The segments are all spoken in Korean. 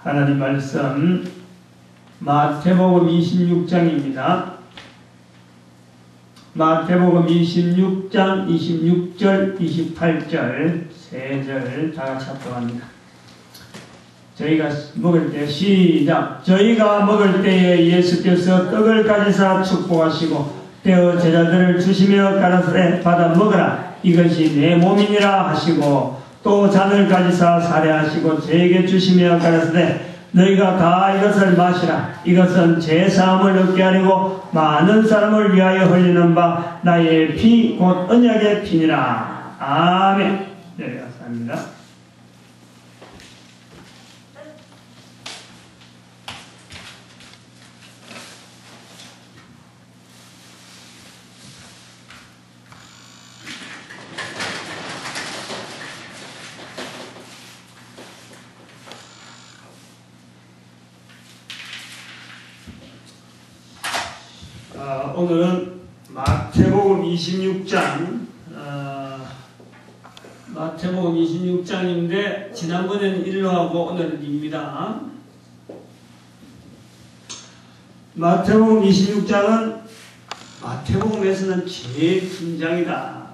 하나님 말씀 마태복음 26장입니다. 마태복음 26장 26절 28절 세 절 다 같이 합독합니다. 저희가 먹을 때 시작. 저희가 먹을 때에 예수께서 떡을 가지사 축복하시고 떼어 제자들을 주시며 가라사대 받아 먹으라 이것이 내 몸이니라 하시고 또 잔을 가지사 사례하시고 저에게 주시며 가라사대 너희가 다 이것을 마시라 이것은 제 사함을 얻게 하려고 많은 사람을 위하여 흘리는 바 나의 피 곧 언약의 피니라. 아멘. 네, 감사합니다. 오늘은 마태복음 26장 마태복음 26장인데 지난번에는 1로 하고 오늘은 2입니다. 마태복음 26장은 마태복음에서는 제일 긴 장이다.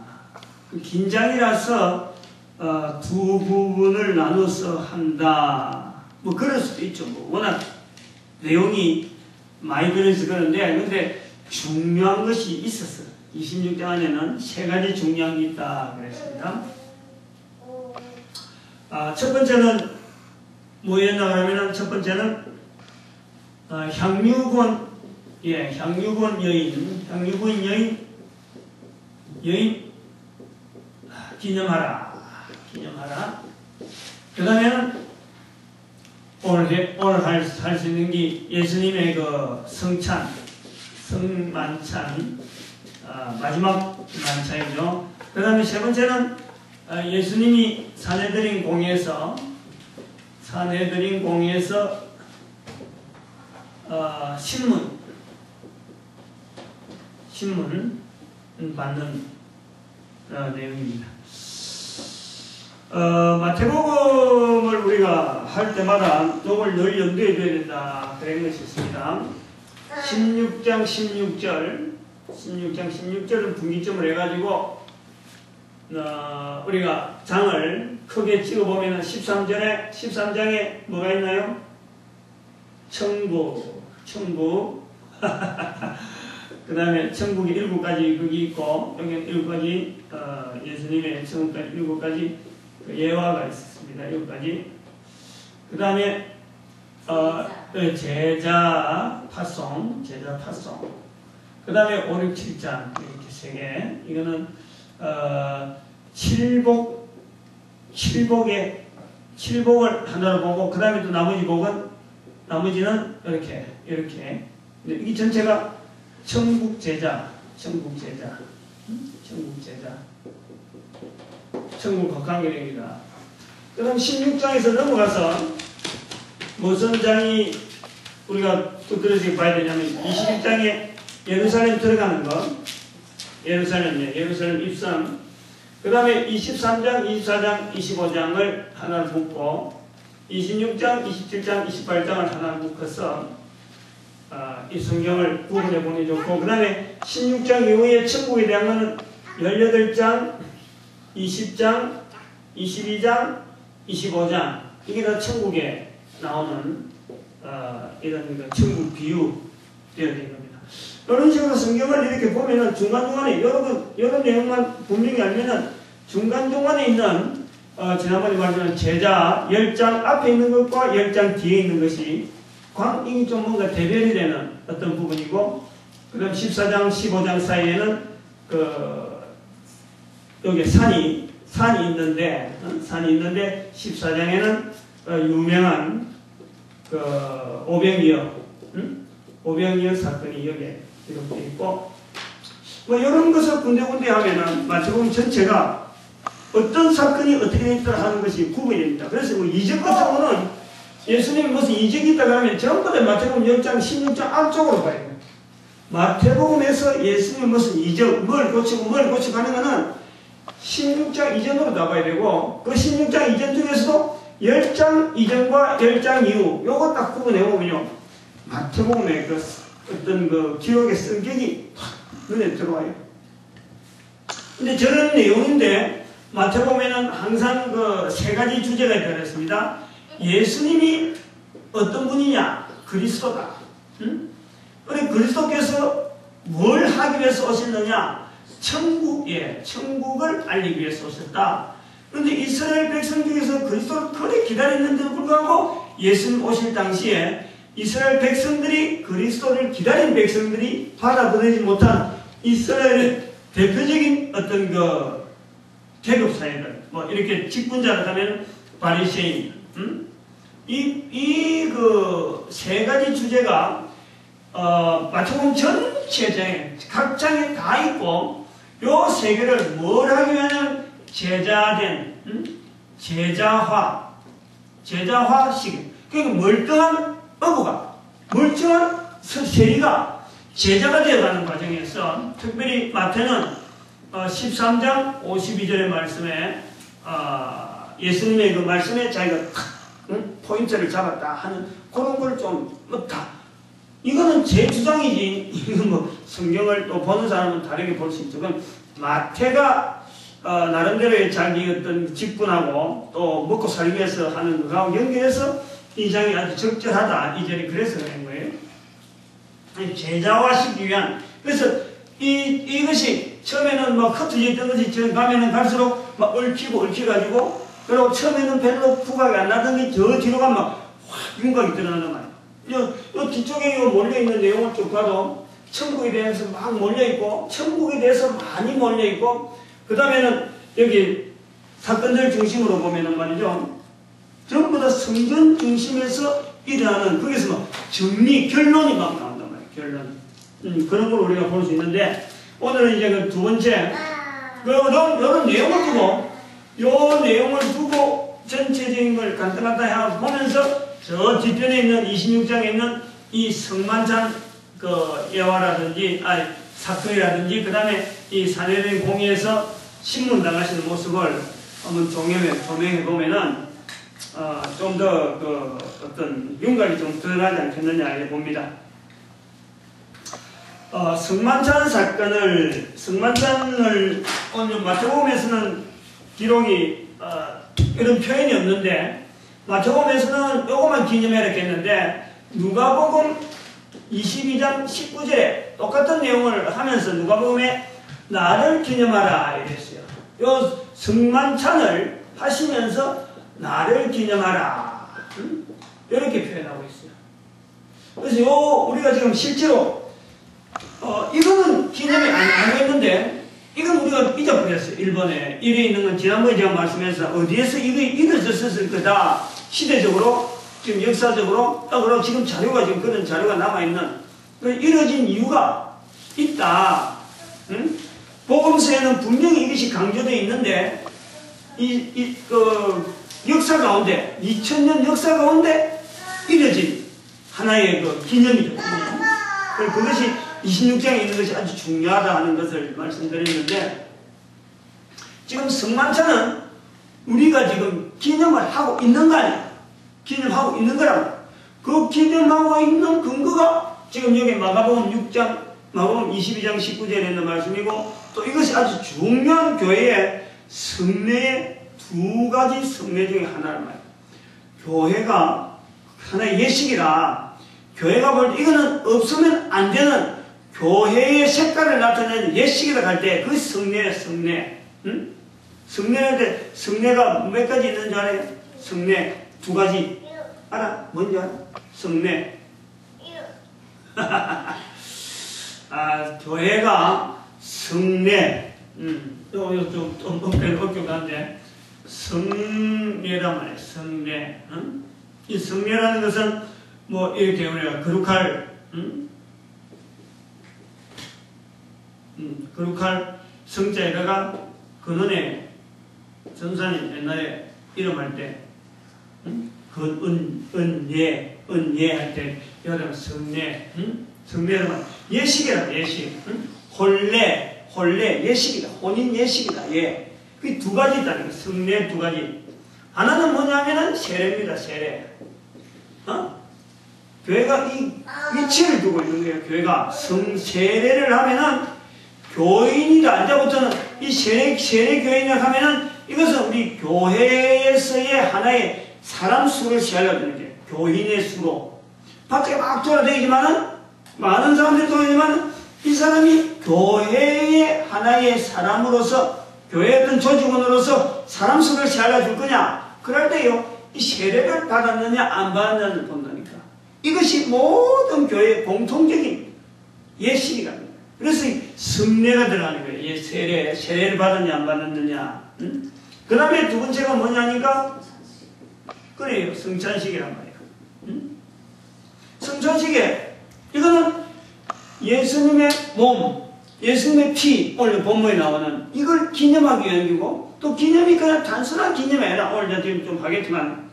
긴 장이라서 두 부분을 나눠서 한다. 뭐 그럴 수도 있죠. 뭐 워낙 내용이 많이 들어서 그런데 근데 중요한 것이 있었어요. 26장 안에는 세 가지 중요한 게 있다 그랬습니다. 첫 번째는 뭐였나 그러면은 첫 번째는 향유권 여인 기념하라. 그 다음에는 오늘 할 수 있는 게 예수님의 그 성만찬, 마지막 만찬이죠. 그 다음에 세 번째는 예수님이 산헤드린 공회에서 신문 받는 내용입니다. 마태복음을 우리가 할 때마다 이걸 늘 염두에 둬야 된다 그런 것이 있습니다. 16장 16절은 분기점을 해가지고 우리가 장을 크게 찍어보면 13장에 뭐가 있나요? 천국 그 다음에 천국이 7가지 거기 있고 여기는 7가지 예수님의 천국까지 7가지 예화가 있었습니다. 7가지. 그 다음에 제자 파송. 그 다음에 5, 6, 7장 이렇게 3개. 이거는 칠복을 하나로 보고 그 다음에 또 나머지는 이렇게. 근데 이 전체가 천국 제자. 천국 각광계획입니다. 그럼 16장에서 넘어가서 무슨 장이 우리가 또 그렇게 봐야 되냐면 21장에 예루살렘 들어가는 것, 예루살렘 입성, 그 다음에 23장, 24장, 25장을 하나를 묶고 26장, 27장, 28장을 하나를 묶어서 이 성경을 구분해 보내줬고 그 다음에 16장 이후에 천국에 대한 것은 18장, 20장, 22장, 25장 이게 다 천국에 나오는 이런 천국 비유 되어 있는 겁니다. 이런 식으로 성경을 이렇게 보면은 중간중간에 여러 내용만 분명히 알면은 중간중간에 있는 지난번에 말했던 제자 10장 앞에 있는 것과 10장 뒤에 있는 것이 이게 좀 뭔가 대별이 되는 어떤 부분이고 그 다음 14장 15장 사이에는 여기 산이 있는데 14장에는 유명한 오병이어 사건이 여기에 기록되어 있고 뭐 이런 것을 군데군데 하면은 마태복음 전체가 어떤 사건이 어떻게 있더라 하는 것이 구분이 됩니다. 그래서 뭐 이적 같은 거는 예수님이 무슨 이적이 있다고 하면 전부 다 마태복음 10장 16장 앞쪽으로 가야 돼요. 마태복음에서 예수님이 무슨 이적 뭘 고치고 하는 거는 16장 이전으로 나가야 되고 그 16장 이전 중에서도 10장 이전과 10장 이후 요거 딱 구분해보면요, 마태복음의 그 어떤 그 기록의 성격이 확 눈에 들어와요. 근데 저런 내용인데 마태복음에는 항상 그 세 가지 주제가 있습니다. 예수님이 어떤 분이냐? 그리스도다. 응? 우리 그리스도께서 뭘 하기 위해서 오셨느냐? 천국을 알리기 위해서 오셨다. 그런데 이스라엘 백성 중에서 그리스도를 그렇게 기다렸는데도 불구하고 예수님 오실 당시에 이스라엘 백성들이, 그리스도를 기다린 백성들이 받아들이지 못한 이스라엘의 대표적인 어떤 그 계급 사회들, 뭐 이렇게 직분자를 하면 바리새인, 이 그 세 가지 주제가 마태복음 전체에 각 장에 다 있고, 요 세 개를 뭘 하기 위하면 제자된, 제자화식. 그러니까 멀쩡한 어부가, 멀쩡한 세리가 제자가 되어가는 과정에서, 특별히 마태는 13장 52절의 말씀에 예수님의 그 말씀에 자기가 포인트를 잡았다 하는 그런 걸 좀 없다. 이거는 제 주장이지, 이건 뭐 성경을 또 보는 사람은 다르게 볼 수 있죠. 그럼 마태가 나름대로의 자기 어떤 직분하고 또 먹고 살기 위해서 하는 거하고 연결해서 이 장이 아주 적절하다, 이 절이 그래서 그런 거예요. 제자화시키기 위한. 그래서 이것이 처음에는 막 흩어져 있던 것이 지금 가면은 갈수록 막 얽혀가지고, 그리고 처음에는 별로 부각이 안 나던 게 저 뒤로 가면 막 확 윤곽이 드러난단 말이에요. 요 뒤쪽에 몰려있는 내용을 쭉 봐도 천국에 대해서 막 몰려있고, 천국에 대해서 많이 몰려있고, 그 다음에는 여기 사건들 중심으로 보면은 말이죠, 전부 다 성전 중심에서 일어나는, 거기서 막 정리, 결론이 막 나온단 말이에요. 결론. 그런 걸 우리가 볼 수 있는데, 오늘은 이제 그 두 번째, 이런 내용을 두고, 요 내용을 두고 전체적인 걸 간단하다 보면서 저 뒤편에 있는 26장에 있는 이 성만찬 그 예화라든지, 사건이라든지, 그 다음에 이 사내된 공의에서 신문 당하시는 모습을 한번 조명해 보면은 좀 더 그 어떤 윤곽이 좀 드러나지 않겠느냐 이렇게 봅니다. 성만찬을 오늘 마태복음에서는 기록이 이런 표현이 없는데, 마태복음에서는 요것만 기념해라 했는데, 누가복음 22장 19절에 똑같은 내용을 하면서 누가복음에 나를 기념하라 이랬어요. 요 성만찬을 하시면서 나를 기념하라, 이렇게 표현하고 있어요. 그래서 우리가 지금 실제로 이거는 기념이 안 했는데, 이건 우리가 잊어버렸어요. 일본에 이래 있는 건 지난번에 제가 말씀해서 어디에서 이거 잊어졌을 거다, 시대적으로, 지금 역사적으로. 그리고 지금 자료가, 지금 그런 자료가 남아있는, 이루어진 이유가 있다. 복음서에는 분명히 이것이 강조되어 있는데, 역사 가운데, 2000년 역사 가운데 이루어진 하나의 그 기념이죠. 그것이 26장에 있는 것이 아주 중요하다 하는 것을 말씀드렸는데, 지금 성만찬은 우리가 지금 기념을 하고 있는 거 아니야. 기념하고 있는 거라고. 그 기념하고 있는 근거가 지금 여기 마가복음 6장, 마가복음 22장 19절에 있는 말씀이고, 또 이것이 아주 중요한 교회의 성례의 두 가지 성례 중에 하나란 말이에요. 교회가 하나의 예식이라, 교회가 볼 때 이거는 없으면 안 되는 교회의 색깔을 나타내는 예식이라고 할 때 그 성례예요, 성례. 성례인데, 성례가 몇 가지 있는 줄 알아요? 성례 두 가지. 알아? 뭔지 알아? 성례. 교회가 성례. 좀 어깨가한데, 성례란 말이에요, 성례. 이 성례라는 것은, 뭐, 이렇게 우리가 거룩할, 거룩할 성자에다가 근원에 전사님 옛날에 이름할 때, 은예 할 때, 여기다가 성례, 성례란 예식이라, 예식. 혼례, 예식이다. 혼인 예식이다, 예. 그 두 가지 있다는 거예요. 성례 두 가지. 하나는 뭐냐면은 세례입니다. 세례. 교회가 이 위치를 두고 있는 거예요. 교회가 세례를 하면은 교인이다. 이제부터는 이 세례 교인을 하면은 이것은 우리 교회에서의 하나의 사람 수를 세하려는 게 교인의 수로 밖에 막 돌아다니지만은 많은 사람들이 돌아다니지만 이 사람이 교회의 하나의 사람으로서 교회의 어떤 조직원으로서 사람 수를 세하려 줄 거냐? 그럴 때요 이 세례를 받았느냐 안 받았느냐를 본다니까. 이것이 모든 교회의 공통적인 예식이랍니다. 그래서 성례가 들어가는 거예요. 이 세례를 받았냐 안 받았느냐. 그 다음에 두 번째가 뭐냐니까? 그래요. 성찬식이란 말이에요. 성찬식에 이거는 예수님의 몸, 예수님의 피, 오늘 본문에 나오는 이걸 기념하기 위함이고 또 기념이 그냥 단순한 기념이 아니라 오늘 제가 지금 좀 하겠지만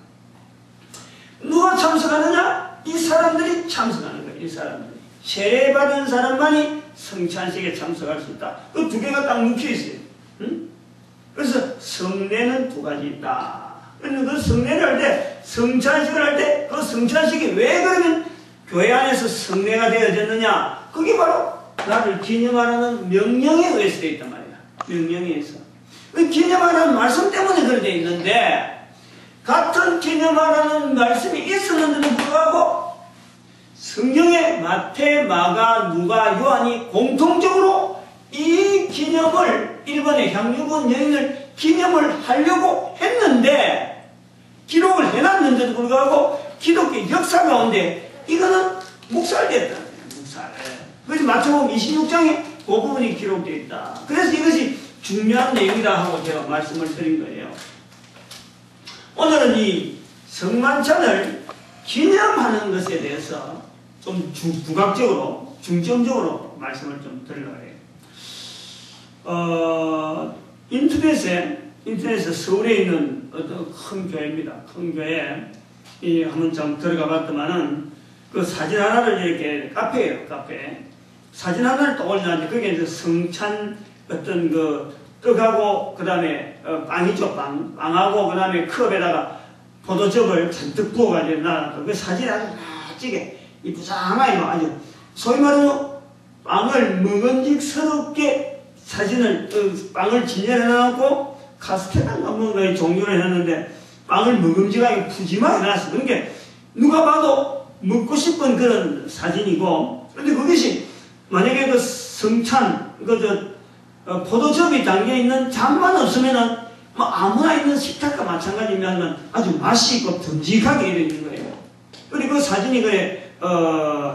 누가 참석하느냐? 이 사람들이 참석하는 거예요. 이 사람들이. 세례받은 사람만이 성찬식에 참석할 수 있다. 그 두 개가 딱 묶여 있어요. 그래서 성례는 두 가지 있다. 그래서 그 성례를 할 때, 성찬식을 할 때, 그 성찬식이 왜 그러면 교회 안에서 성례가 되어졌느냐? 그게 바로 나를 기념하라는 명령에 의해서 되어 있단 말이야. 명령에 의해서. 그 기념하라는 말씀 때문에 그렇게 되어 있는데, 같은 기념하라는 말씀이 있었는데도 불구하고, 성경에 마태, 마가, 누가, 요한이 공통적으로 이 기념을 일본의 향유군 여인을 기념을 하려고 했는데 기록을 해놨는데도 불구하고 기독교 역사 가운데 이거는 묵살됐다. 묵살. 그래서 마태복음 26장에 그 부분이 기록되어 있다. 그래서 이것이 중요한 내용이다 하고 제가 말씀을 드린 거예요. 오늘은 이 성만찬을 기념하는 것에 대해서 좀 부각적으로, 중점적으로 말씀을 좀 드리려고 해요. 인터넷에 서울에 있는 어떤 큰 교회입니다. 큰 교회에 한번 좀 들어가 봤더만은 그 사진 하나를 이렇게 카페예요, 카페. 사진 하나를 또 올려놨는데 거기에 이제 성찬 어떤 그 떡하고 그 다음에 빵이죠, 빵하고 그 다음에 컵에다가 포도즙을 잔뜩 부어가지고 놔놨고 그 사진 아주 멋지게 이쁘장하게 아주 소위 말하면 빵을 먹음직스럽게 사진을 빵을 진열해놓고 카스테라인가 뭔가의 종류를 해놨는데 빵을 먹음직하게 푸짐하게 놨어. 그러니까 누가 봐도 먹고 싶은 그런 사진이고 그런데 그것이 만약에 그 성찬 포도즙이 담겨있는 잔만 없으면은 뭐 아무나 있는 식탁과 마찬가지면 아주 맛이 있고 듬직하게 이래 있는 거예요. 그리고 그 사진이 그래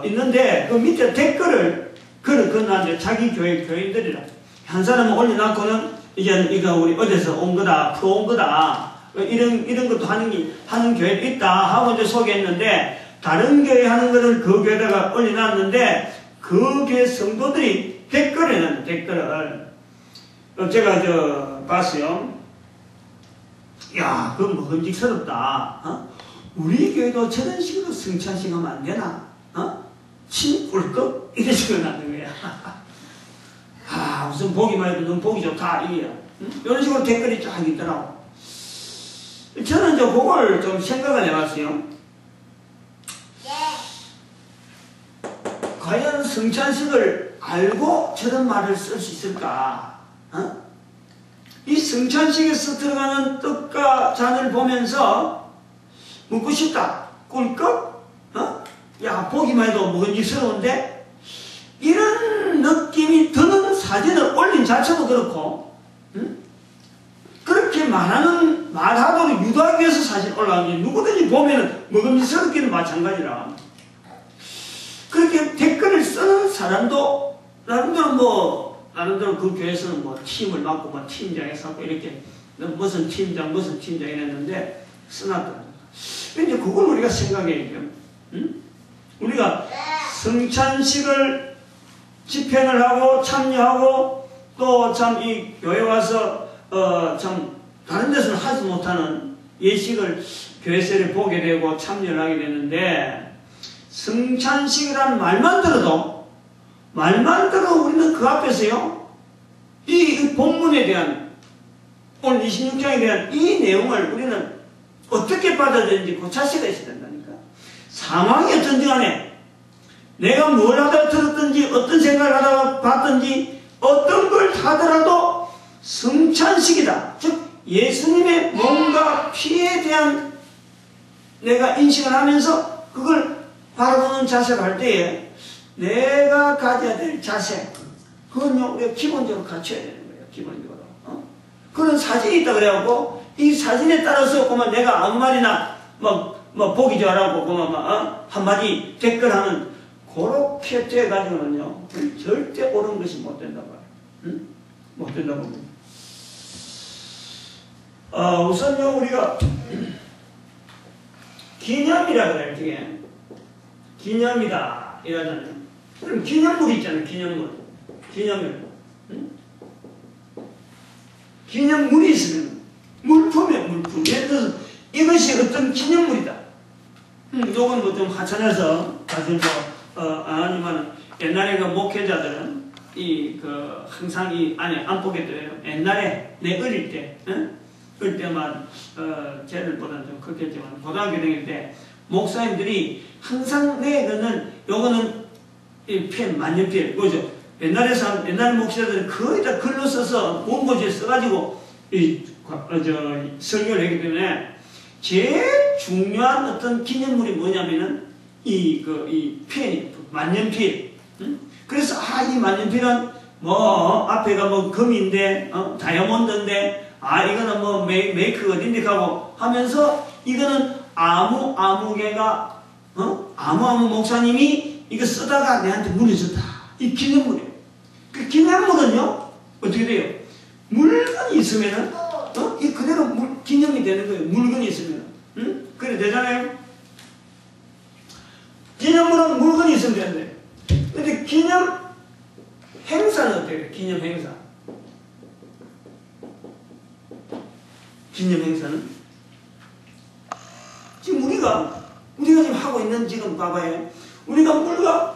있는데 그 밑에 댓글을 그놨는데 자기 교회 교인들이라 한 사람은 올려놨고는 이제 이거 우리 어디서 온 거다, 온 거다 이런 것도 하는 교회도 있다 하고 이제 소개했는데 다른 교회 하는 거를 그 교회에다가 올려놨는데 그 교회 성도들이 댓글을 해놨는데 댓글을 제가 봤어요. 야, 그건 먹음직스럽다. 우리 교회도 저런 식으로 성찬식 하면 안 되나? 침 꿀꺽? 이런 식으로 나는 거야. 무슨 보기만 해도 너무 보기 좋다, 이게야. 이런 식으로 댓글이 쫙 있더라고. 저는 이제 그걸 좀 생각을 해봤어요. 과연 성찬식을 알고 저런 말을 쓸 수 있을까? 이 성찬식에서 들어가는 떡과 잔을 보면서 묻고 싶다. 꿀꺽? 야, 보기만 해도 먹음직스러운데? 이런 느낌이 드는 사진을 올린 자체도 그렇고, 그렇게 말하도록 유도하기 위해서 사진 올라간 게 누구든지 보면은 먹음직스럽기는 마찬가지라. 그렇게 댓글을 쓰는 사람도 나름대로 그 교회에서는 팀을 맡고 팀장에 쌓고 이렇게 무슨 팀장 이랬는데 써놨더라고요. 근데 그걸 우리가 생각해야죠. 우리가 성찬식을 집행을 하고 참여하고 또 참 이 교회 와서 참 다른 데서는 하지 못하는 예식을 교회에서 보게 되고 참여를 하게 되는데 성찬식이라는 말만 들어도 우리는 그 앞에서요 이 본문에 대한 오늘 26장에 대한 이 내용을 우리는 어떻게 받아들이는지 그 자세가 있어야 된다니까. 상황이 어떤지 간에 내가 뭘 하다가 들었든지 어떤 생각을 하다가 봤든지 어떤 걸 하더라도 성찬식이다. 즉 예수님의 몸과 피에 대한 내가 인식을 하면서 그걸 바라보는 자세를 할 때에 내가 가져야 될 자세, 그건요 우리가 기본적으로 갖춰야 되는 거예요. 기본적으로. 그런 사진이 있다 그래갖고 이 사진에 따라서 그만 내가 아무 말이나 보기 좋아라고 그만 한마디 댓글하는 그렇게 돼가지고는요 절대 옳은 것이 못 된다고 해요. 응? 못 된다고 합니다. 우선요 우리가 기념이라 그래요. 이게 기념이다 이러잖아요. 그럼 기념물이 있잖아요. 기념물. 응? 기념물이 있으면 물품이에요. 물품. 예를 들어서 이것이 어떤 기념물이다. 요건 뭐 좀 하찮아서 사실 안 하지만 옛날에 그 목회자들은 항상 이 안에 안 보게 돼요. 옛날에 내 어릴 때, 어릴 때만 쟤들보다는 좀 컸겠지만 고등학교 다닐 때 목사님들이 항상 요거는 이 펜 만년필 그죠? 옛날 목사들은 거의 다 글로 써서 원고지에 써가지고 설교를 했기 때문에 제일 중요한 어떤 기념물이 뭐냐면은 이 펜이 만년필. 그래서 이 만년필은 앞에가 금인데 다이아몬드인데 이거는 메이크 어딘데 하고 하면서 이거는 아무개가 아무 목사님이 이거 쓰다가 내한테 물려줬다. 이 기념물이에요. 그 기념물은요 어떻게 돼요? 물건이 있으면은 이 그대로 기념이 되는 거예요. 물건이 있으면. 그래 되잖아요. 기념물은 물건이 있으면 되는데 근데 기념 행사는 어때요? 기념 행사. 기념 행사는 지금 우리가 지금 하고 있는 지금 봐봐요. 우리가 물과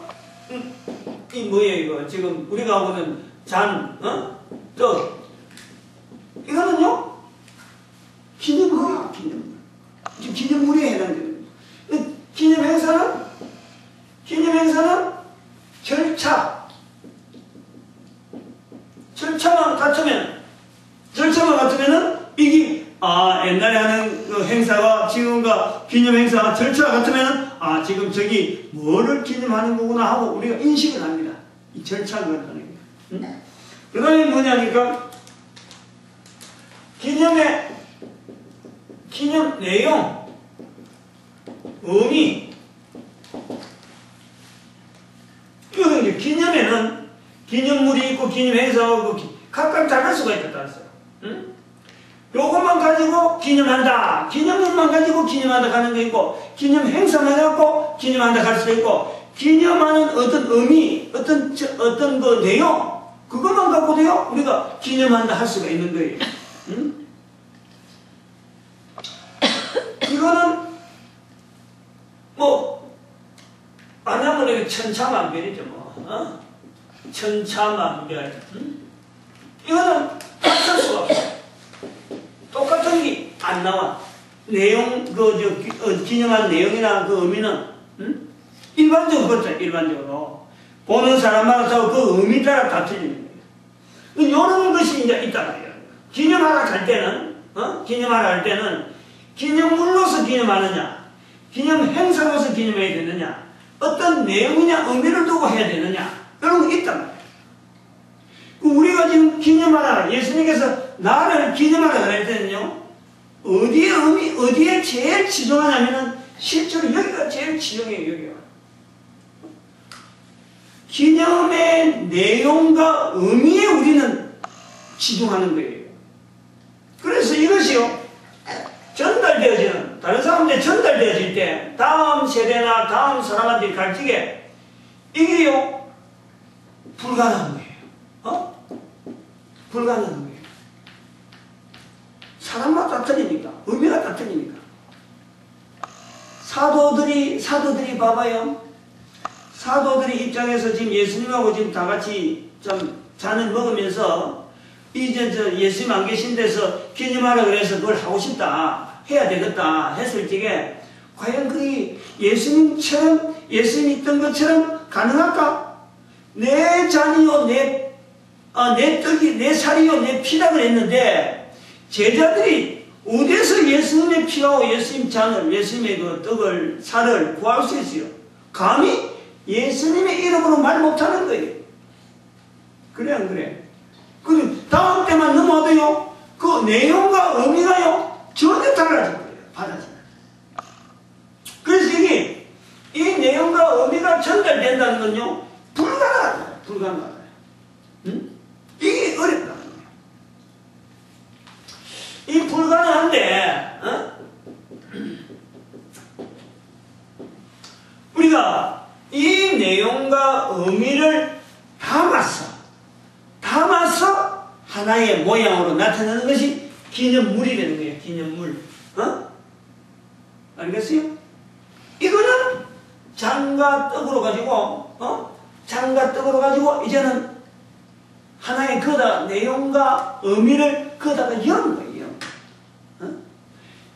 이 뭐예요 이거 지금 우리가 하고는 이거는요 기념물이에요. 기념물. 지금 기념물에 해당되는 거예요. 기념 행사는 절차만 같으면은 이게 옛날에 하는 그 행사가 지금과 기념 행사가 절차가 같으면은 지금 저기 뭐를 기념하는 거구나 하고 우리가 인식을 합니다. 이 절차가 그렇다는 거예요. 그 다음에 뭐냐니까 기념 내용, 의미. 이거는 이제 기념에는 기념물이 있고 기념 행사가 각각 다를 수가 있다 따랐어요. 요것만 가지고 기념한다. 기념물만 가지고 기념한다 하는 거 있고, 기념 행사만 갖고 기념한다 할 수도 있고, 기념하는 어떤 의미, 어떤 그 내용, 그것만 갖고도요, 우리가 기념한다 할 수가 있는 거예요. 이거는, 안 하면 이거 천차만별이죠, 천차만별. 이거는 맞출 수가 없어요. 똑같은 게 안 나와. 내용, 기념한 내용이나 그 의미는, 일반적으로 그렇죠. 일반적으로. 보는 사람마다 그 의미 따라 다 틀리는 거예요. 이런 것이 이제 있단 말이에요. 기념하라 할 때는, 기념물로서 기념하느냐, 기념 행사로서 기념해야 되느냐, 어떤 내용이냐, 의미를 두고 해야 되느냐, 이런 게 있단 말이에요. 우리가 지금 기념하라, 예수님께서 나를 기념하라 그럴 때는요, 어디에 제일 치중하냐면은, 실제로 여기가 제일 치중해요, 여기가. 기념의 내용과 의미에 우리는 치중하는 거예요. 그래서 이것이요, 전달되어지는, 다른 사람들이 전달되어질 때, 다음 세대나 다음 사람한테 가르치게, 이게요, 불가능한 거예요. 불가능한 거예요. 사람마다 다 틀리니까, 의미가 다 틀리니까. 사도들이 봐봐요. 사도들이 입장에서 지금 예수님하고 지금 다 같이 좀 잔을 먹으면서, 이제 예수님 안 계신 데서 기념하라 그래서 그걸 하고 싶다. 해야 되겠다 했을 적에 과연 그게 예수님처럼 예수님이 있던 것처럼 가능할까? 내 잔이요 내 떡이 내 살이요 내 피다 그랬는데 제자들이 어디서 예수님의 피하고 예수님 잔을 예수님의 그 떡을 살을 구할 수 있어요? 감히 예수님의 이름으로 말 못하는 거예요. 그래 안 그래? 그 다음 때만 넘어와도요 그 내용과 의미가요 전혀 달라질 거예요. 받아지는. 그래서 이게 이 내용과 의미가 전달된다는 건요 불가능하다. 불가능하다. 응? 이게 어렵다는 거예요. 이 불가능한데 우리가 이 내용과 의미를 담아서 하나의 모양으로 나타나는 것이 기념물이 되는 거예요. 기념물. 알겠어요? 이거는 잔과 떡으로 가지고 잔과 떡으로 가지고 이제는 하나의 거다 내용과 의미를 거다가 연 거예요.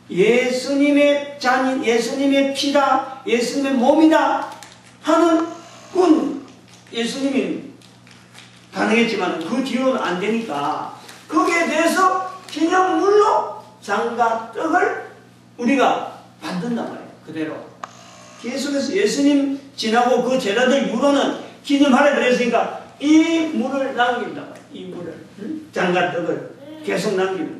예수님의 잔이 예수님의 피다, 예수님의 몸이다 하는 건 예수님이 가능했지만 그 뒤로는 안 되니까 거기에 대해서 기념물로 잔과 떡을 우리가 만든단 말이에요. 그대로. 계속해서 예수님 지나고 그 제자들 유로는 기념하라 그랬으니까 이 물을 남긴다. 이 물을. 잔과 떡을 계속 남깁니다.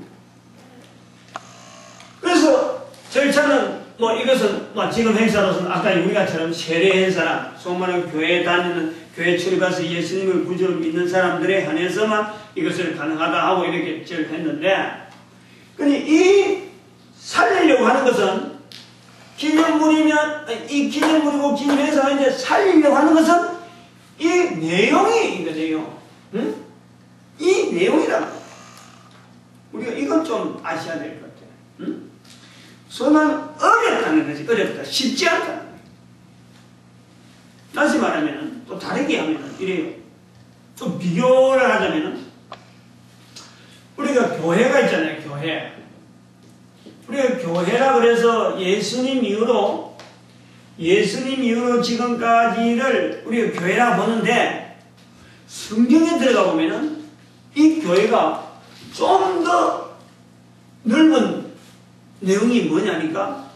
그래서 절차는 뭐 이것은 뭐 지금 행사로서는 아까 우리가처럼 세례 행사나 소문은 교회에 다니는 교회 출입해서 예수님을 구주로 믿는 사람들에 한해서만 이것을 가능하다 하고 이렇게 했는데 이 살리려고 하는 것은 기념물이면 이 기념물이고 기념행사가 이제 살리려고 하는 것은 이 내용이 이거예요. 응? 이 내용이란 우리가 이건 좀 아셔야 될 것 같아요. 응? 소만 어렵다는 거지. 어렵다. 쉽지 않다는 거예요. 다시 말하면 또 다르게 하면 이래요. 좀 비교를 하자면 우리가 교회가 있잖아요. 교회. 우리가 교회라 그래서 예수님 이후로 지금까지를 우리가 교회라 보는데 성경에 들어가 보면은 이 교회가 좀 더 넓은 내용이 뭐냐니까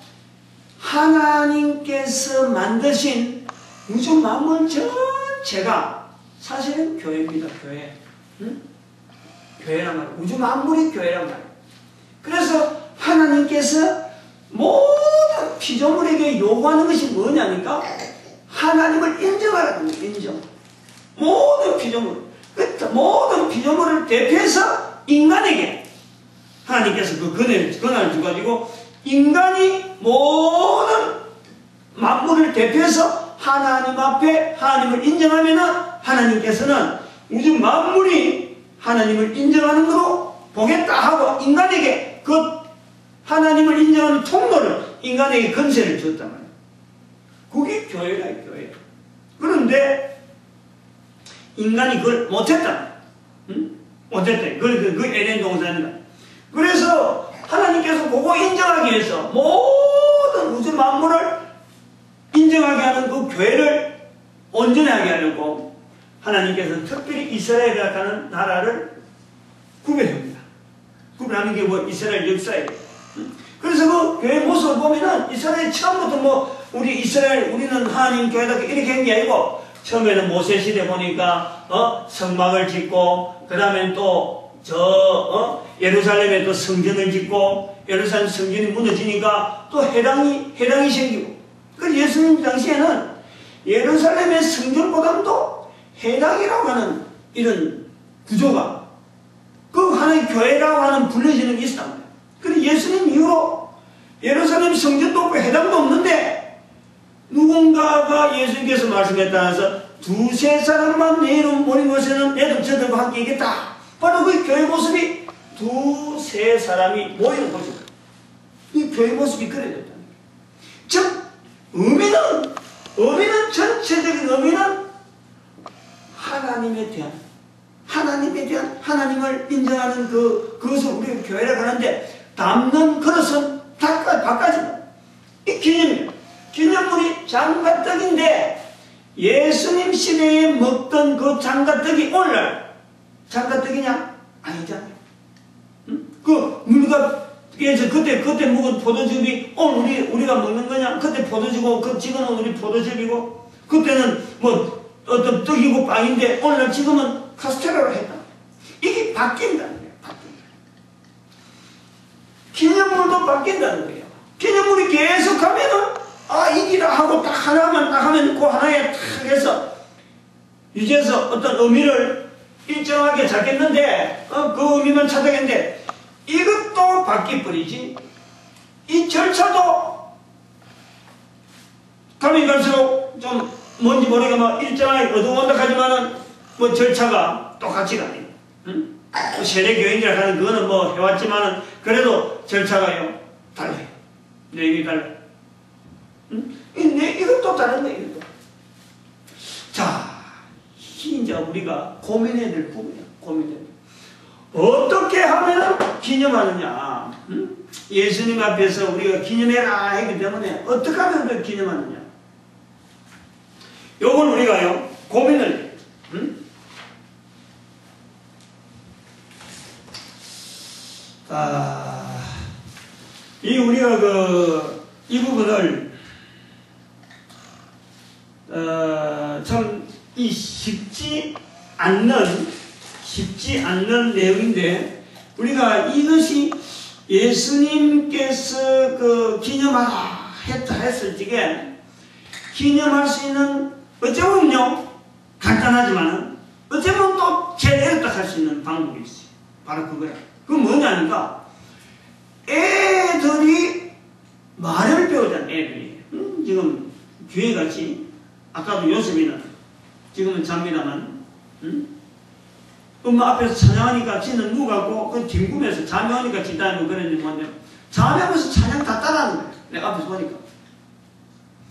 하나님께서 만드신 우주 만물 전체가 사실은 교회입니다. 교회. 응? 교회란 말이에요. 우주 만물이 교회란 말이에요. 그래서 하나님께서 모든 피조물에게 요구하는 것이 뭐냐니까 하나님을 인정하라는 거예요. 인정. 모든 피조물을 대표해서 인간에게 하나님께서 그 권한을 주가지고 인간이 모든 만물을 대표해서 하나님 앞에 하나님을 인정하면 하나님께서는 우주 만물이 하나님을 인정하는 거로 보겠다 하고 인간에게 그 하나님을 인정하는 통로를 인간에게 권세를 줬단 말이에요. 그게 교회라 교회. 그런데 인간이 그걸 못했다. 응? 못했다. 그 에덴 동산이다. 그래서 하나님께서 그거 인정하기 위해서 모든 우주 만물을 인정하게 하는 그 교회를 온전하게 하려고 하나님께서 특별히 이스라엘이라는 나라를 구별합니다. 구별하는 게 뭐 이스라엘 역사예요. 그래서 그 교회 모습을 보면은 이스라엘 처음부터 우리는 하나님 교회다 이렇게 한 게 아니고 처음에는 모세 시대 보니까 성막을 짓고 그 다음엔 또 예루살렘에 또 성전을 짓고 예루살렘 성전이 무너지니까 또 해당이 생기고 그 예수님 당시에는 예루살렘의 성전보다도 해당이라고 하는 이런 구조가 그 하나의 교회라고 하는 불려지는 게 있었단 말이에요. 그래서 예수님 이후로 예루살렘 성전도 없고 해당도 없는데 누군가가 예수님께서 말씀에 따라서 두세 사람만 내 이름 모인 곳에는 내도 저들과 함께 있겠다. 바로 그 교회 모습이 두세 사람이 모이는 곳입니다. 이 교회 모습이 그래 됐다는 거예요. 즉 의미는 전체적인 의미는 하나님에 대한 하나님을 인정하는 그것을 우리가 교회라고 하는데 담는 그릇은 다 바꿔진다. 이 기념물이 장가떡인데 예수님 시대에 먹던 그 장가떡이 오늘날 장가떡이냐? 아니잖아요. 응? 그 우리가 그때 먹은 포도즙이 오늘 우리가 먹는 거냐? 그때 포도즙이고 지금은 우리 포도즙이고 그때는 뭐 어떤 떡이고 빵인데 오늘날 지금은 카스테라로 했다. 이게 바뀐다는 거예요. 바뀐다. 기념물도 바뀐다는 거예요. 기념물이 계속하면은 이기라 하고 딱 하나만 딱 하면 그 하나에 딱 해서 유지해서 어떤 의미를 일정하게 잡겠는데 그 의미만 찾아겠는데 이것도 바뀌어버리지. 이 절차도 가면 갈수록 좀 뭔지 모르게 뭐 일정하게 어두운다 하지만은 뭐 절차가 똑같지가 않아요. 응? 세례교인이라 하는 그거는 뭐 해왔지만은 그래도 절차가요 달라요. 내용이 달라요. 응? 이것도 다른 거예요. 이것도. 자, 이제 우리가 고민해야 될 부분이야. 고민해야 될. 어떻게 하면 기념하느냐? 응? 예수님 앞에서 우리가 기념해라 했기 때문에 어떻게 하면 기념하느냐? 요건 우리가요 고민을. 응? 우리가 이 부분을 참 쉽지 않는 내용인데 우리가 이것이 예수님께서 기념하라 했을 적에 기념할 수 있는 어쩌면요 간단하지만은 어쩌면 또 제일 어렵다 할 수 있는 방법이 있어요. 바로 그거야. 그건 뭐냐니까 애들이 말을 배우잖아. 애들이 지금 교회같이 아까도 요셉이는 지금은 잡니다만 엄마 앞에서 찬양하니까 지는 누가고 그 뒹구면서 자명하니까 지다니고 그랬는데 뭔데 자명하면서 찬양 다 따라하는 거야. 내가 앞에서 보니까.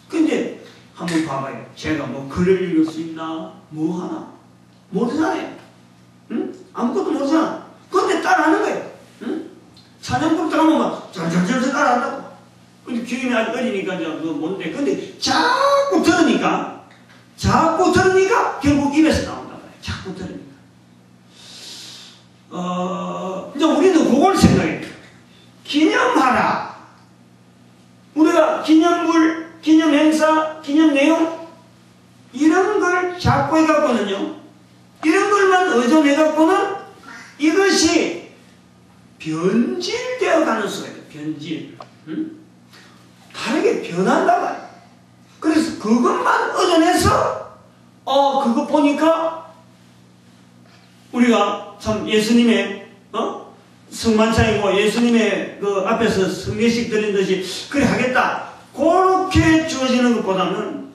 근데 한번 봐봐요. 제가 뭐 글을 읽을 수 있나 뭐 하나 모르잖아요. 응? 아무것도 모르잖아. 근데 따라하는 거예요. 응? 찬양법 따라하면 막 절절절 따라한다고. 근데 기억이 아직 어리니까 이제 뭔데 근데 자꾸 들으니까 결국 입에서 나온단 말이에요. 자꾸 들으니까. 이제 우리는 그걸 생각해요. 기념하라. 우리가 기념물, 기념행사, 기념내용 이런 걸 자꾸 해갖고는요. 이런 것만 의존해갖고는 이것이 변질되어 가는 수가 있어요. 변질. 응? 다르게 변한단 말이에요. 그래서 그것만 의존해서 그거 보니까 우리가 참 예수님의 성만찬이고 예수님의 그 앞에서 성례식 드린 듯이 그래 하겠다. 그렇게 주어지는 것보다는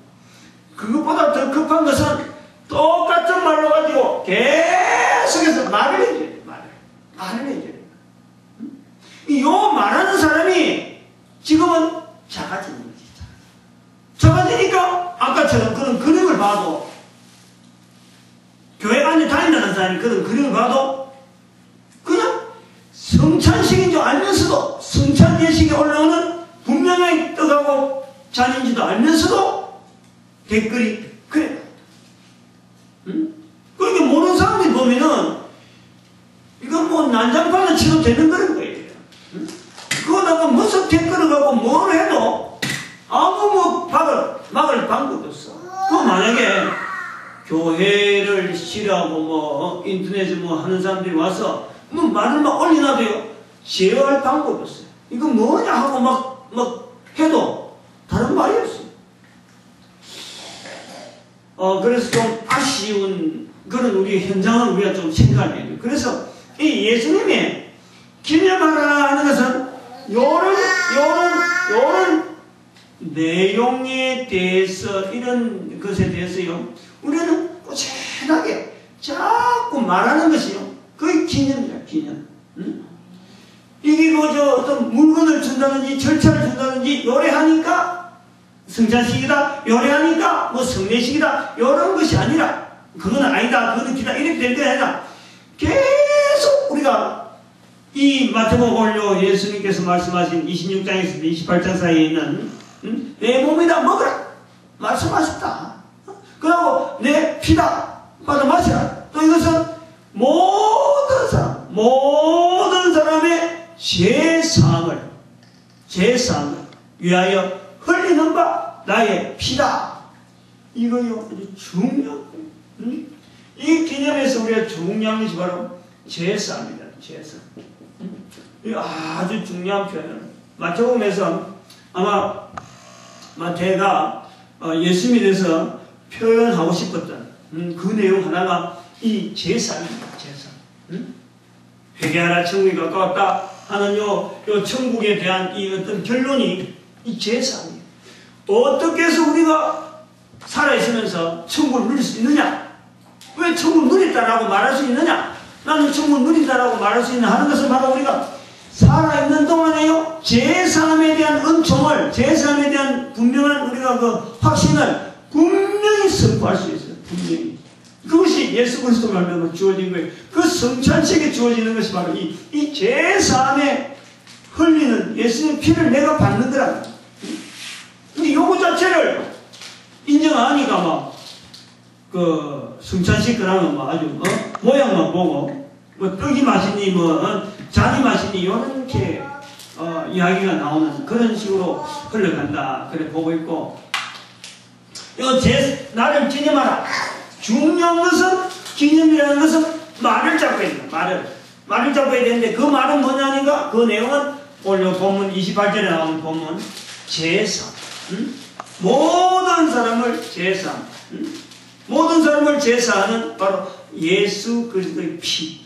그것보다 더 급한 것은 똑같은 말로 가지고 계속해서 말을 해줘야 돼. 말을 해줘야 돼. 요 말하는 사람이 지금은 작아지는 거지. 작아지니까 아까처럼 그런 그림을 봐도 교회 안에 다닌다는 사람이 그런 그림을 봐도 그냥 성찬식인 줄 알면서도 성찬 예식에 올라오는 분명히 떡하고 잔인지도 알면서도 댓글이 그래. 응? 그러니까 모르는 사람들이 보면은 이건 뭐 난장판을 치도 되는 그런 거예요. 응? 그거다가 무슨 댓글을 갖고 뭘 해도 아무 뭐 막을 방법이 없어. 그 만약에 교회를 싫어하고 뭐 인터넷에 뭐 하는 사람들이 와서 뭐 말을 막 올리나도요 제어할 방법이 없어요. 이거 뭐냐 하고 막 해도 다른 말이 없어요. 그래서 좀 아쉬운 그런 우리 현장을 우리가 좀 생각해야 돼요. 그래서 이 예수님의 기념하라 하는 것은 요런 내용에 대해서 이런 것에 대해서요 우리는 꾸준하게 자꾸 말하는 것이요 그게 기념이야. 기념. 응? 이게 그저 어떤 물건을 준다든지 절차를 준다든지 요래하니까 성찬식이다 요래하니까 뭐 성례식이다 이런 것이 아니라 그거는 아니다 그거는 기다 이렇게 될 게 아니라 계속 우리가 이 마태복음 올려 예수님께서 말씀하신 26장에서 28장 사이에 있는 내 몸이다 먹으라 말씀하셨다. 그리고 내 피다 받아 마시라. 또 이것은 모든 사람의 제사함을 위하여 흘리는 바 나의 피다. 이거요 아주 중요한 거예요. 이 기념에서 우리가 중요한 것이 바로 제사입니다. 제사. 이거 아주 중요한 표현이에요. 마태복음에서 아마 마태가 예수님에 대해서 표현하고 싶었던 그 내용 하나가 이 제사입니다. 제사. 회개하라 천국이 가까웠다 하는 요 천국에 대한 이 어떤 결론이 이 제사입니다. 어떻게 해서 우리가 살아있으면서 천국을 누릴 수 있느냐? 왜 천국을 누린다라고 말할 수 있느냐? 나는 천국을 누린다라고 말할 수 있는 하는 것은 바로 우리가 살아있는 동안에요 제사함에 대한 은총을, 제사함에 대한 분명한 우리가 그 확신을 분명히 선포할 수 있어요. 분명히. 그것이 예수 그리스도 말미암아 주어진 거예요. 그 성찬식에 주어지는 것이 바로 이 제사함에 흘리는 예수님의 피를 내가 받는 거라. 근데 요거 자체를 인정 안 하니까 막 그 성찬식 그러면 뭐 아주 모양만 보고 뭐 떡이 맛있니 잔이 맛있니 이렇게 이야기가 나오는 그런 식으로 흘러간다 그래 보고 있고, 이거 나를 기념하라. 중요한 것은 기념이라는 것은 말을 잡고 있는 거야. 말을 잡고 해야 되는데 그 말은 뭐냐니까 그 내용은 오늘 본문 28절에 나오는 본문 제사. 모든 사람을 제사. 모든 사람을 제사하는 바로 예수 그리스도의 피.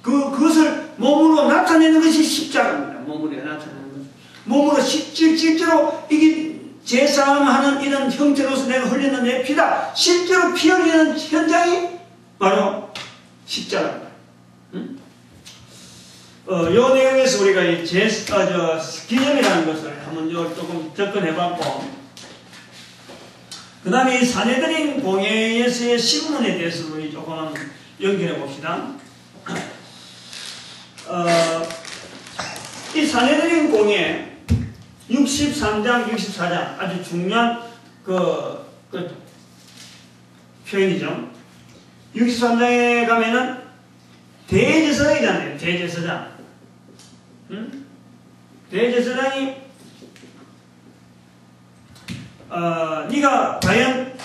그것을 몸으로 나타내는 것이 십자가입니다. 몸으로 나타내는 것. 몸으로 실제로 이게 제사하는 이런 형태로서 내가 흘리는 내 피다. 실제로 피 흘리는 현장이 바로 십자가입니다. 요 내용에서 우리가 이 기념이라는 것을 한번 조금 접근해봤고, 그 다음에 이 사내들인 공회에서의 신문에 대해서 우리 조금 연결해 봅시다. 이 사내들인 공회 63장, 64장 아주 중요한 그 표현이죠. 63장에 가면은 대제사장이잖아요. 대제사장. 대제사장이 네가 과연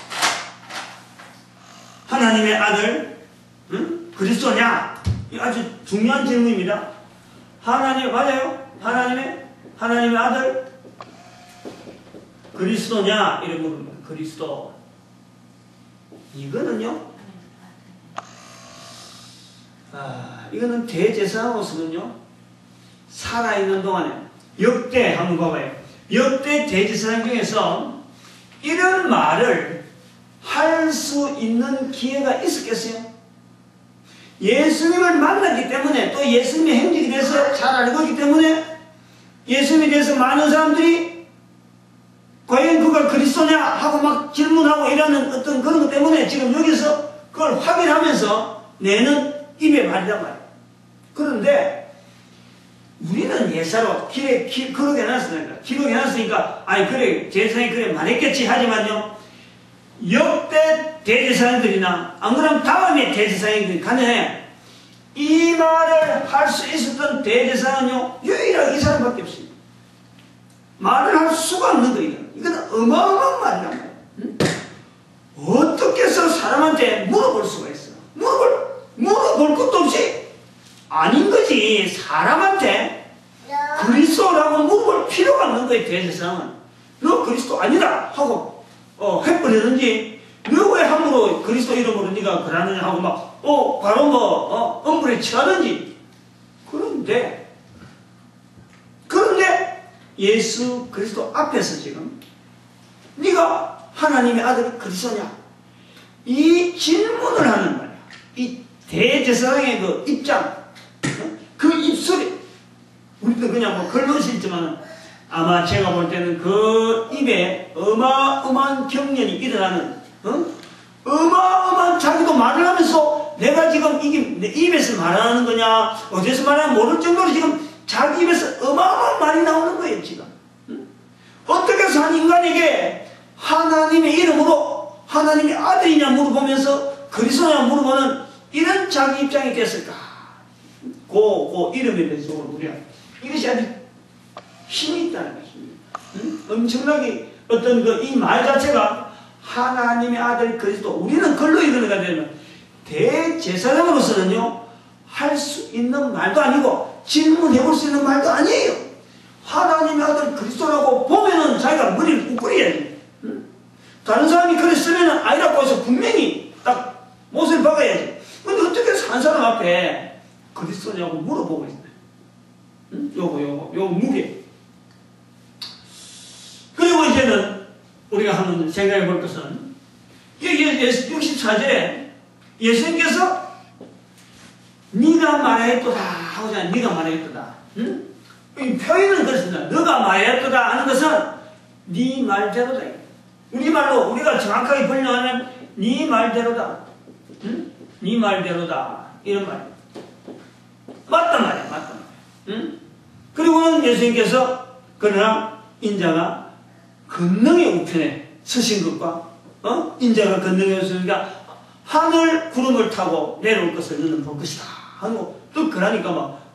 하나님의 아들 그리스도냐? 이 아주 중요한 질문입니다. 맞아요? 하나님의 아들 그리스도냐? 이런 물어봅니다. 그리스도. 이거는요, 이거는 대제사장으로서는요, 살아있는 동안에 역대 한번 봐봐요. 역대 대제사장 중에서 이런 말을 할 수 있는 기회가 있었겠어요? 예수님을 만났기 때문에, 또 예수님의 행적에 대해서 잘 알고 있기 때문에 예수님에 대해서 많은 사람들이 과연 그가 그리스도냐 하고 막 질문하고 이러는 어떤 그런 것 때문에 지금 여기서 그걸 확인하면서 내는 입에 말이란 말이에요. 그런데 우리는 예사로 기록해 놨으니까 아니 그래 제사장이 그래 말했겠지 하지만요, 역대 대제사장들이나 안 그러면 다음에 대제사장들이 가능해 이 말을 할 수 있었던 대제사장은요 유일하게 이 사람밖에 없습니다. 말을 할 수가 없는 거예요. 이건 어마어마한 말이란 말이에요. 어떻게 해서 사람한테 물어볼 수가 있어? 물어볼 것도 없이 아닌 거지. 사람한테 그리스도라고 물어볼 필요가 없는 거예요. 대제사장은 너 그리스도 아니다 하고 해버리든지, 너 왜 함부로 그리스도 이름으로 네가 그러느냐 하고 막 바로 엄불에 처하든지. 그런데 예수 그리스도 앞에서 지금 네가 하나님의 아들 그리스도냐 이 질문을 하는 말이야. 이 대제사장의 그 입장, 그 입술이, 우리도 그냥 걸러지지만 아마 제가 볼 때는 그 입에 어마어마한 경련이 일어나는, 어마어마한, 자기도 말을 하면서 내가 지금 이게 내 입에서 말하는 거냐, 어디서 말하냐 모를 정도로 지금 자기 입에서 어마어마한 말이 나오는 거예요, 지금. 응? 어떻게 해서 한 인간에게 하나님의 이름으로 하나님의 아들이냐 물어보면서 그리스도냐 물어보는 이런 자기 입장이 됐을까? 그 이름에 대해서 우리가 이것이 아주 힘이 있다는 것입니다. 응? 엄청나게 어떤 이 말 자체가 하나님의 아들 그리스도, 우리는 글로 이르는가 되면 대제사장으로서는요 할 수 있는 말도 아니고 질문해 볼 수 있는 말도 아니에요. 하나님의 아들 그리스도라고 보면은 자기가 머리를 꾹꾸려야지. 응? 다른 사람이 글을 쓰면은 아니라고 해서 분명히 딱 못을 박아야지. 근데 어떻게 해서 한 사람 앞에 그리스도냐고 물어보고 있어요. 응? 요거 무게. 그리고 이제는 우리가 한번 생각해 볼 것은, 여기 64절에 예수님께서 네가 말하였도다 하고자 네가 말하였도다. 응? 이 표현은 그렇습니다. 너가 말하였도다 하는 것은 네 말대로다. 우리말로 우리가 정확하게 번역하면 네 말대로다. 응? 네 말대로다. 이런 말. 맞단 말이야. 맞단 말이야. 응? 그리고는 예수님께서 그러나 인자가 권능의 우편에 서신 것과 인자가 권능에 서니까 하늘 구름을 타고 내려올 것을 너는 볼 것이다 하고, 또 그러니까 막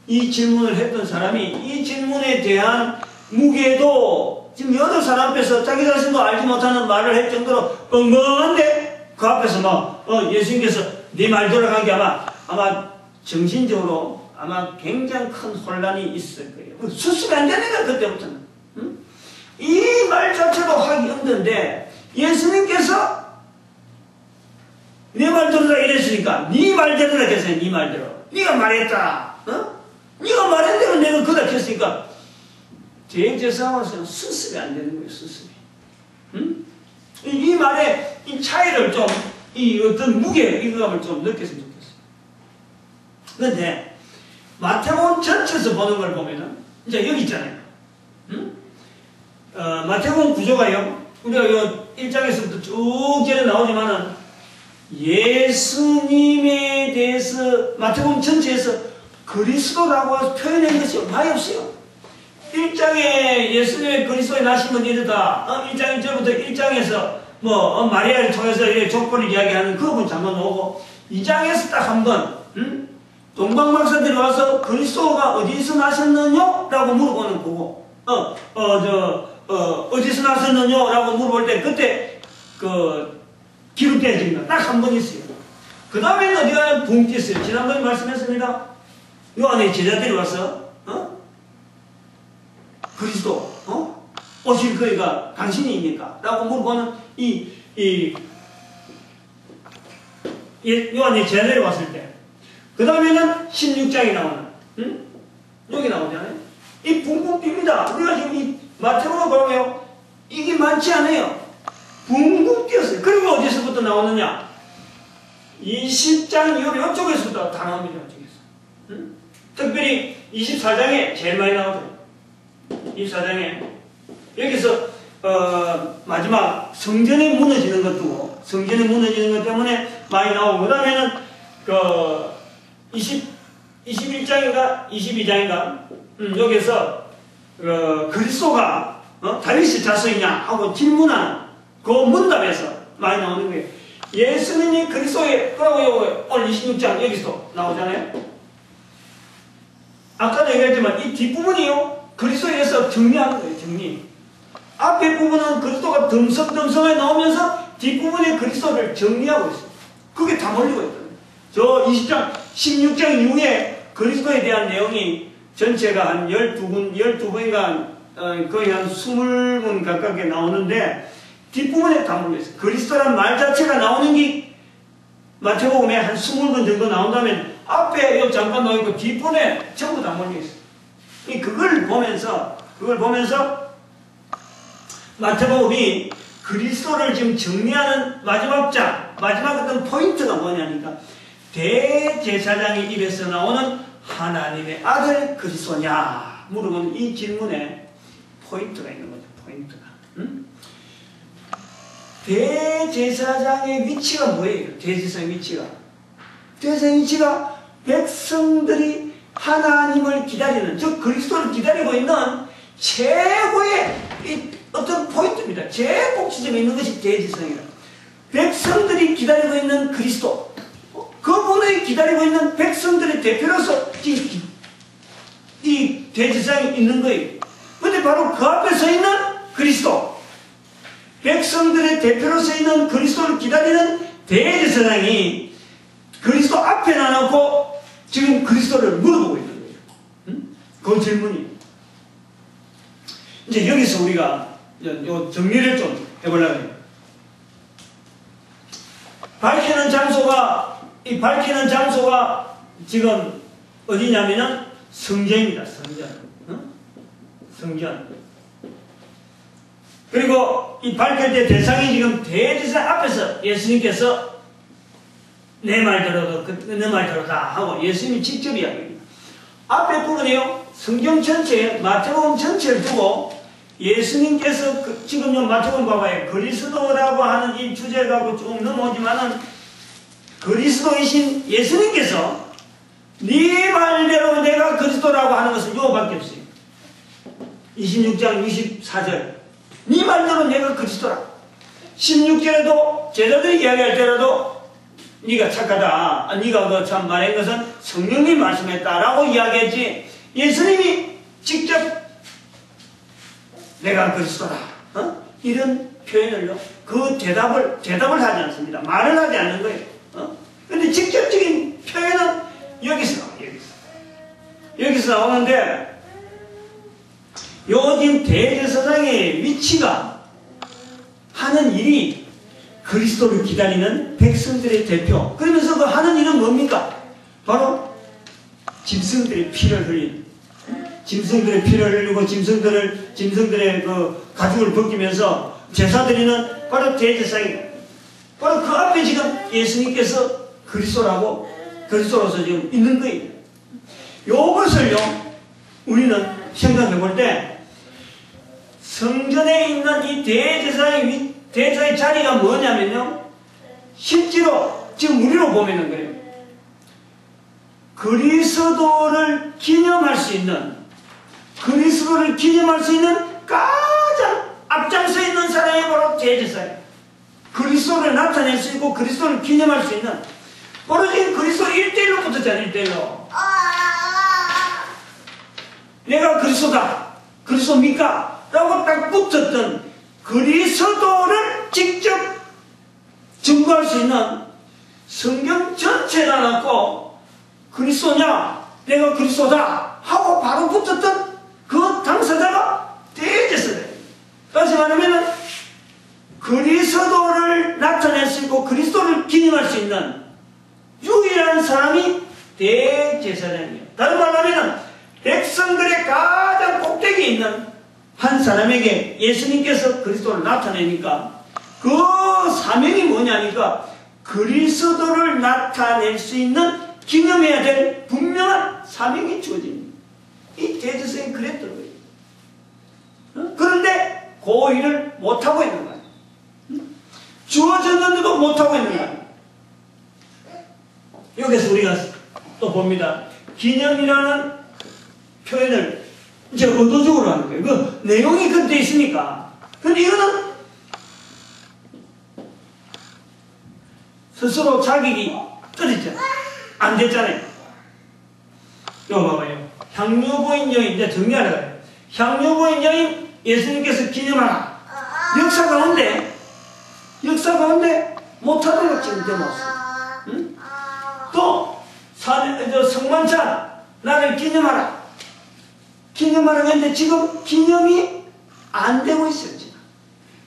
이 질문을 했던 사람이 이 질문에 대한 무게도 지금 여러 사람 앞에서 자기 자신도 알지 못하는 말을 할 정도로 뻥뻥한데 그 앞에서 막 예수님께서 네 말대로 한 게 아마 정신적으로 아마 굉장히 큰 혼란이 있을 거예요. 수습이 안 되는 거야 그때부터는. 응? 이 말 자체도 하기 힘든데 예수님께서 네 말대로라 이랬으니까 네 말대로라 했어요. 네 말대로 네가 말했다. 네가 말한 대로 내가 그다 했으니까 대제사장으로서는 수습이 안 되는 거예요. 수습이. 응? 이 말의 이 차이를 좀, 이 어떤 무게, 이거감을 좀 느꼈으면 좋겠어요. 그런데 마태복음 전체에서 보는 걸 보면은 이제 여기 있잖아요. 응? 마태복음 구조가요, 우리가 요 1장에서부터 쭉 전에 나오지만은 예수님에 대해서 마태복음 전체에서 그리스도라고 표현한 것이 많이 없어요. 1장에 예수님의 그리스도의 나심은 이르다. 1장 1절부터 1장에서 마리아를 통해서 족보를 이야기하는 그 부분 잠깐 오고, 2장에서 딱 한 번, 동방박사들이 와서 그리스도가 어디서 나셨느냐? 라고 물어보는 거고, 어디서 나셨느냐? 라고 물어볼 때, 그때, 기록되어집니다. 딱 한 번 있어요. 그 다음에는 어디가 붕 띄었어요. 지난번에 말씀했습니다. 요 안에 제자들이 와서, 그리스도, 오실 거리가 당신이입니까? 라고 물어보는 요 안에 제자들이 왔을 때. 그 다음에는 16장이 나오는, 여기 나오잖아요. 이 붕붕 뜁니다. 우리가 지금 이 마태복음 보면 이게 많지 않아요. 붕붕 뛰었어요. 그리고 어디서부터 나오느냐? 20장 이쪽에서부터 다 나옵니다. 특별히 24장에 제일 많이 나오죠. 24장에 여기서 마지막 성전이 무너지는 것도, 성전이 무너지는 것 때문에 많이 나오고, 그 다음에는 21장인가 22장인가 여기서 그리스도가 다윗의 자손이냐 하고 질문하는 그 문답에서 많이 나오는 거예요. 예수님이 그리스도의, 그러고 오늘 26장 여기서 나오잖아요. 아까도 얘기했지만 이 뒷부분이요 그리스도에 대해서 정리하는 거예요. 정리. 앞에 부분은 그리스도가 덤성덤성하게 나오면서 뒷부분에 그리스도를 정리하고 있어요. 그게 다 몰리고 있거든요. 저 20장 16장 이후에 그리스도에 대한 내용이 전체가 한 12번인가 거의 한 20번 가깝게 나오는데 뒷부분에 다 몰려 있어요. 그리스도란 말 자체가 나오는 게 마태복음에 한 20번 정도 나온다면 앞에 잠깐 나오고 뒷부분에 전부 다 몰려 있어요. 그걸 보면서 마태복음이 그리스도를 지금 정리하는 마지막 장, 마지막 어떤 포인트가 뭐냐니까 대제사장의 입에서 나오는 하나님의 아들 그리스도냐 물어보는 이 질문에 포인트가 있는 거죠. 포인트가. 대제사장의 위치가 뭐예요? 대제사장의 위치가 대제사장이지가 백성들이 하나님을 기다리는, 즉 그리스도를 기다리고 있는 최고의 어떤 포인트입니다. 최고 지점에 있는 것이 대제사장이다. 백성들이 기다리고 있는 그리스도, 그분이 기다리고 있는 백성들의 대표로서 이 대제사장이 있는 거예요. 근데 바로 그 앞에 서 있는 그리스도, 백성들의 대표로 서 있는 그리스도를 기다리는 대제사장이 그리스도 앞에 놔놓고 지금 그리스도를 물어보고 있는 거예요. 응? 그 질문이. 이제 여기서 우리가 요 정리를 좀 해보려고 해요. 이 밝히는 장소가 지금 어디냐면은 성전입니다. 성전. 응? 성전. 그리고 이 밝힐 때 대상이 지금 대제사장 앞에서 예수님께서 내 말 들어도 내 말 들어다 하고 예수님이 직접 이야기합니다. 앞에 부분이요, 성경 전체에 마태복음 전체를 두고 예수님께서 지금 요 마태복음 봐봐요. 그리스도라고 하는 이 주제 갖고 쭉 넘어오지만은 그리스도이신 예수님께서 네 말대로 내가 그리스도라고 하는 것은 요거밖에 없어요. 26장 64절. 네 말대로 내가 그리스도라. 16절에도 제자들이 이야기할 때라도 네가 착하다, 네가 그 참 말한 것은 성령님이 말씀했다라고 이야기했지, 예수님이 직접 내가 그리스도라, 이런 표현을요, 그 대답을 하지 않습니다. 말을 하지 않는 거예요. 근데 직접적인 표현은 여기서 나오는데, 요즘 대제사장의 위치가 하는 일이 그리스도를 기다리는 백성들의 대표. 그러면서 그 하는 일은 뭡니까? 바로 짐승들의 피를 흘린, 짐승들의 피를 흘리고 짐승들의 그 가죽을 벗기면서 제사 드리는 바로 대제사장이, 바로 그 앞에 지금 예수님께서 그리스도로서 지금 있는 거예요. 요것을요, 우리는 생각해 볼 때, 성전에 있는 이 대제사장의 자리가 뭐냐면요, 실제로 지금 우리로 보면은 그래요. 그리스도를 기념할 수 있는 가장 앞장서 있는 사람이 바로 대제사장. 그리스도를 나타낼 수 있고 그리스도를 기념할 수 있는, 바로 지금 그리스도 1대1로 붙었잖아요. 1대1로. 내가 그리스도다, 그리스도입니까? 라고 딱 붙었던 그리스도를 직접 증거할 수 있는, 성경 전체를 놔놓고 그리스도냐, 내가 그리스도다 하고 바로 붙었던 그 당사자가 대제사장이에요. 다시 말하면 그리스도를 나타낼 수 있고 그리스도를 기념할 수 있는 유일한 사람이 대제사장이에요. 다른 말로 하면 백성들의 가장 꼭대기에 있는 한 사람에게 예수님께서 그리스도를 나타내니까 그 사명이 뭐냐니까 그리스도를 나타낼 수 있는, 기념해야 될 분명한 사명이 주어집니다. 이 대제사장이 그랬던 거예요. 그런데 그 일을 못하고 있는 거예요. 주어졌는데도 못하고 있는 거예요. 여기서 우리가 또 봅니다. 기념이라는 표현을 이제 의도적으로 하는 거예요. 그 내용이 그때 있으니까. 근데 이거는 스스로 자격이 떨어졌잖아요. 안 됐잖아요. 이거 봐봐요. 향유보인 여인, 이제 정리하러 가요. 향유보인 여인 예수님께서 기념하라. 역사 가운데 못하도록 지금 되었어. 응? 또 성만찬 나를 기념하라. 기념하라고 했는데 지금 기념이 안 되고 있어요. 지금.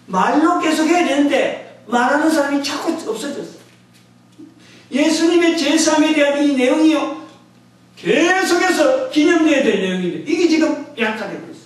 말로 계속 해야 되는데 말하는 사람이 자꾸 없어졌어요. 예수님의 제3에 대한 이 내용이요, 계속해서 기념되어야 될 내용인데 이게 지금 약화되고 있어요.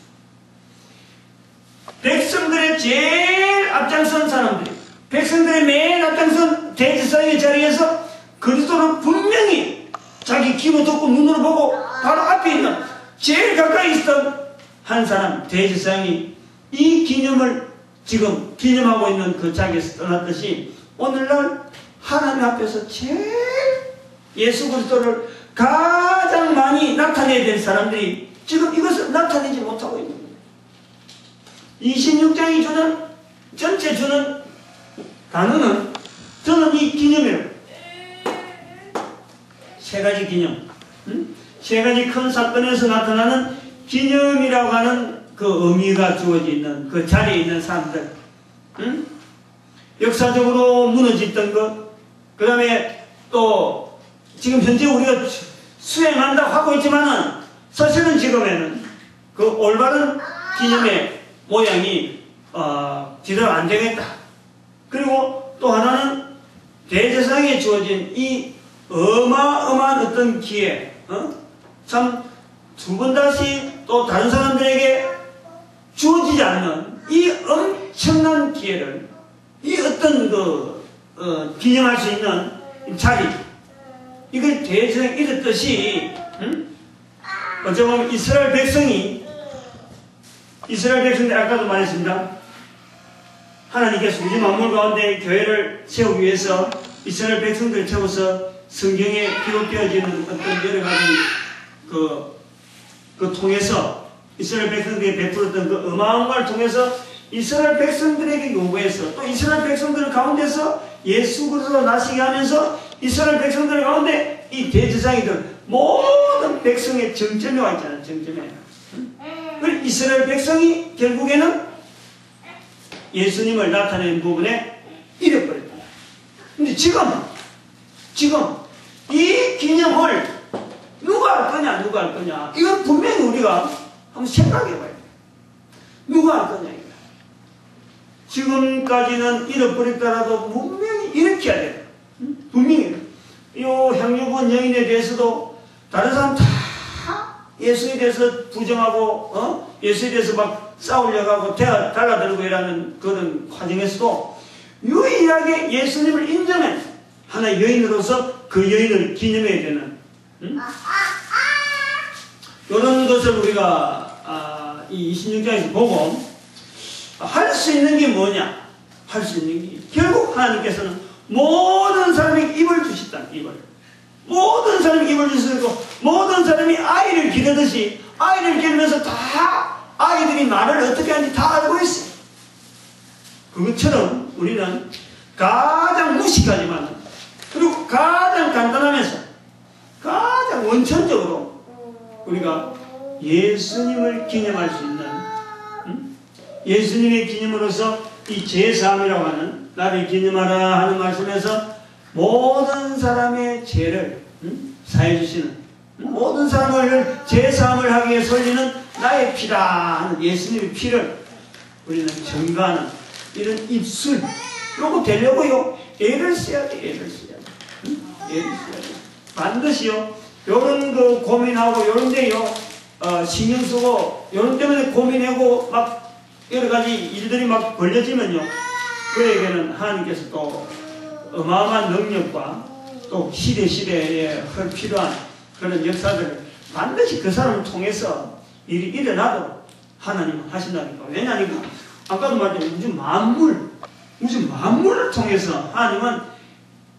백성들의 제일 앞장선 사람들이, 백성들의 맨 앞장선 대제사장의 자리에서 그리스도는 분명히 자기 귀로 듣고 눈으로 보고 바로 앞에 있는 제일 가까이 있었던 한 사람 대제사장이 이 기념을 지금 기념하고 있는 그 자리에서 떠났듯이 오늘날 하나님 앞에서 제일 예수 그리스도를 가장 많이 나타내야 될 사람들이 지금 이것을 나타내지 못하고 있는 거예요. 26장이 주는 전체 주는 단어는 저는 이 기념이에요. 세 가지 기념. 세 가지 큰 사건에서 나타나는 기념이라고 하는 그 의미가 주어져 있는 그 자리에 있는 사람들. 역사적으로 무너졌던 것, 그 다음에 또 지금 현재 우리가 수행한다고 하고 있지만은 사실은 지금에는 그 올바른 기념의 모양이 제대로 안 되겠다. 그리고 또 하나는 대제사장에 주어진 이 어마어마한 어떤 기회, 참 두 번 다시 또 다른 사람들에게 주어지지 않는 이 엄청난 기회를, 이 어떤 기념할 수 있는 자리, 이걸 대제사장이 이랬듯이, 어찌 보면 이스라엘 백성들 아까도 말했습니다. 하나님께서 우주 만물 가운데 교회를 세우기 위해서 이스라엘 백성들을 채워서 성경에 기록되어지는 어떤 여러 가지 그 통해서 이스라엘 백성들에게 베풀었던 그 어마어마한 걸 통해서 이스라엘 백성들에게 요구해서 또 이스라엘 백성들 가운데서 예수 그리스도로 나시게 하면서 이스라엘 백성들 가운데 이 대제사장이들 모든 백성의 정점에 와 있잖아요. 정점에. 그리고 이스라엘 백성이 결국에는 예수님을 나타내는 부분에 잃어버렸다. 근데 지금 이 기념을 누가 할 거냐, 누가 할 거냐. 이건 분명히 우리가 한번 생각해 봐야 돼. 누가 할 거냐, 이거. 지금까지는 잃어버렸더라도 분명히 일으켜야 돼. 분명히. 이 향유군 여인에 대해서도 다른 사람 다 예수에 대해서 부정하고, 예수에 대해서 막 싸우려고 하고 달라들고 이라는 그런 과정에서도 유일하게 예수님을 인정해 하나의 여인으로서 그 여인을 기념해야 되는 이런 것을 우리가 이 26장에서 보고 할 수 있는 게 뭐냐? 할 수 있는 게 결국 하나님께서는 모든 사람에게 입을 주셨다. 입을. 모든 사람에게 입을 주시고 모든 사람이 아이를 기르듯이 아이를 기르면서 다 아이들이 말을 어떻게 하는지 다 알고 있어요. 그것처럼 우리는 가장 무식하지만 그리고 가장 간단하면서 가장 원천적으로 우리가 예수님을 기념할 수 있는 예수님의 기념으로서 이 제사함이라고 하는 나를 기념하라 하는 말씀에서 모든 사람의 죄를 사해 주시는 모든 사람을 제사함을 하기 위해 설리는 나의 피다 하는 예수님의 피를 우리는 증거하는 이런 입술 요거 되려고요 애를 써야 돼. 애를 써야 돼. 애를 써야 돼. 반드시요 요런 그 고민하고 요런 데요 신경 쓰고 요런 때문에 고민하고 막 여러 가지 일들이 막 벌려지면요 그에게는 하나님께서 또 어마어마한 능력과 또 시대에 필요한 그런 역사들을 반드시 그 사람을 통해서 일이 일어나도록 하나님은 하신다니까. 왜냐하니까 아까도 말했지만 무슨 만물을 통해서 하나님은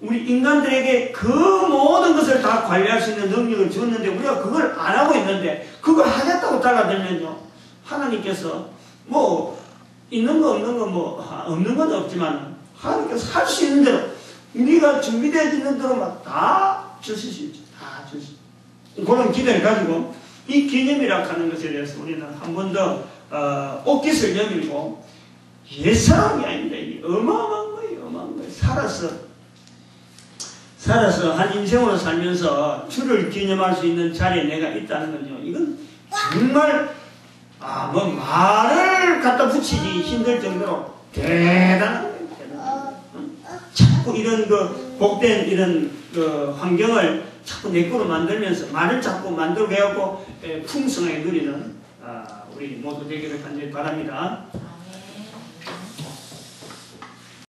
우리 인간들에게 그 모든 것을 다 관리할 수 있는 능력을 줬는데 우리가 그걸 안 하고 있는데 그걸 하겠다고 달라들면요 하나님께서 뭐 있는 거 없는 거 뭐 없는 건 없지만 하나님께서 할 수 있는 대로 우리가 준비되어 있는 대로 막 다 주실 수 있죠. 다 주실. 그런 기대를 가지고 이 기념이라고 하는 것에 대해서 우리는 한 번 더 옷깃을 여밀고 옛사람이 아닙니다. 이게 어마어마한 거예요. 어마어마한 거예요. 살아서 한 인생으로 살면서 주를 기념할 수 있는 자리에 내가 있다는 건요. 이건 정말 뭐 말을 갖다 붙이기 힘들 정도로 대단한 거예요. 자꾸 이런 그 복된 이런 그 환경을 자꾸 내 거로 만들면서 말을 자꾸 만들게 하고 풍성하게 누리는 우리 모두 되기를 간절히 바랍니다.